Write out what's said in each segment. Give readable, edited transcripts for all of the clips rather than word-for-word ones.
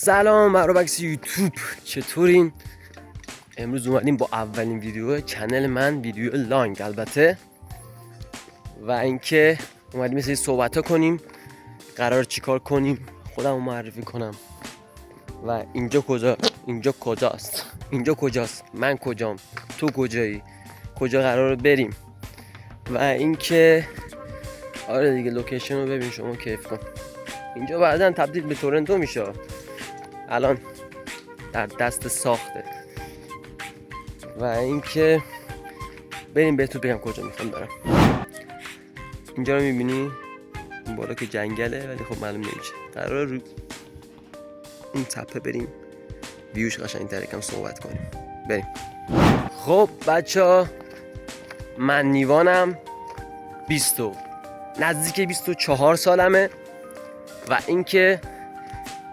سلام برابکس یوتیوب، چطورین؟ امروز اومدیم با اولین ویدیو چنل من، ویدیو لانگ البته، و اینکه اومدیم مثل صحبت ها کنیم. قرار چیکار کنیم؟ خودم رو معرفی کنم. و اینجا کجاست؟ اینجا کجاست؟ من کجام؟ تو کجایی؟ کجا قرار بریم؟ و اینکه آره دیگه، لوکیشن رو ببین شما، کیف کن. اینجا بعداً تبدیل به تورنتو میشه. الان در دست ساخته. و اینکه بریم بهتون بگم کجا میخوام برم. اینجا رو میبینی؟ این بالا که جنگله، ولی خب معلوم نمیشه. قرار رو این تپه بریم، ویوش قشنگ‌تره، کم صحبت کنیم. بریم. خب بچه‌ها، من نیوانم، نزدیک 24 سالمه. و اینکه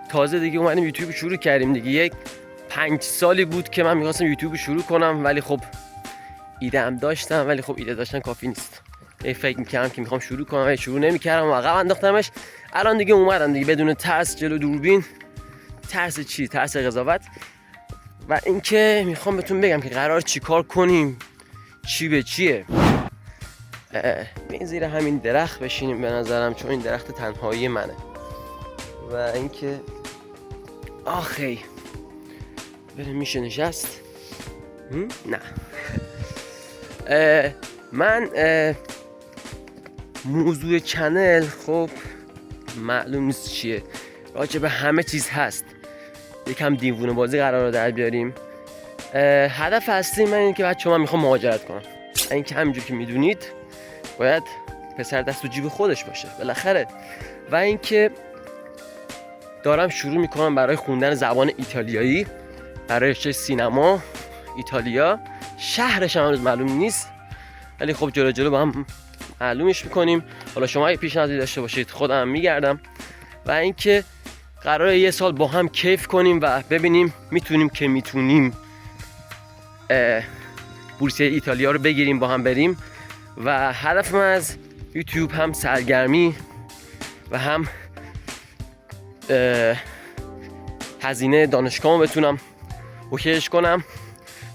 تازه دیگه اومدیم یوتیوب شروع کردیم دیگه. یک 5 سالی بود که من میخواستم یوتیوب شروع کنم، ولی خب ایده هم داشتم، ولی خب ایده داشتن کافی نیست. فکر میکردم که میخوام شروع کنم، ولی شروع نمیکردم و عقب انداختمش. الان دیگه اومدم دیگه بدون ترس جلو دوربین. ترس چی؟ ترس قضاوت. و اینکه میخوام بهتون بگم که قرار چیکار کنیم، چی به چیه. زیر همین درخت بشینیم به نظرم، چون این درخت تنهایی منه. و اینکه آخی بریم، میشه نشست؟ نه. من موضوع چنل خب معلوم نیست چیه، راجع به همه چیز هست. یکم دیوونه بازی قرار در بیاریم. هدف اصلی من اینه که بچه‌ها من میخوام مهاجرت کنم. اینکه همینجور که میدونید باید پسر دست تو جیب خودش باشه بالاخره. و اینکه دارم شروع میکنم برای خوندن زبان ایتالیایی، برای رشته سینما ایتالیا. شهرش هم هنوز معلوم نیست، ولی خب جلو با هم معلومش میکنیم. حالا شما اگه پیشنهادی داشته باشید خودم میگردم. و اینکه قراره یه سال با هم کیف کنیم و ببینیم میتونیم بورسیه ایتالیا رو بگیریم، با هم بریم. و هدفم از یوتیوب هم سرگرمی و هم هزینه دانشگاهمو بتونم اوکیش کنم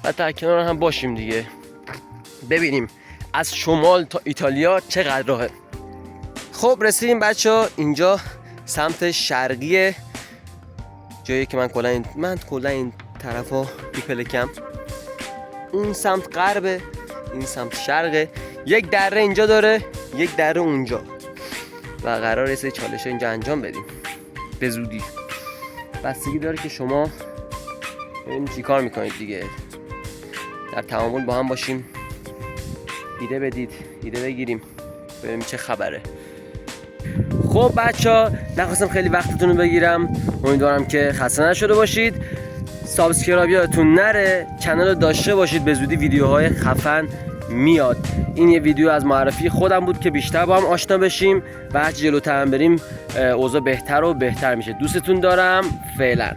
و در کنار هم باشیم دیگه. ببینیم از شمال تا ایتالیا چقدر راهه. خب رسیدیم بچه‌ها، اینجا سمت شرقیه، جایی که من کلا این طرفا میپلکم. اون سمت غربه، این سمت شرقه. یک دره اینجا داره، یک دره اونجا. و قراره یه سری چالش اینجا انجام بدیم به زودی. بستگی داره که شما ببینید چی کار میکنید دیگه. در تعامل با هم باشیم، ایده بدید، ایده بگیریم، ببینیم چه خبره. خب بچه‌ها، نخواستم خیلی وقتتون رو بگیرم. امیدوارم که خسته نشده باشید. سابسکرایب یادتون نره، کانال رو داشته باشید، به زودی ویدیوهای خفن میاد. این یه ویدیو از معرفی خودم بود که بیشتر با هم آشنا بشیم و هرچی جلوتر بریم اوضاع بهتر و بهتر میشه. دوستتون دارم. فعلا.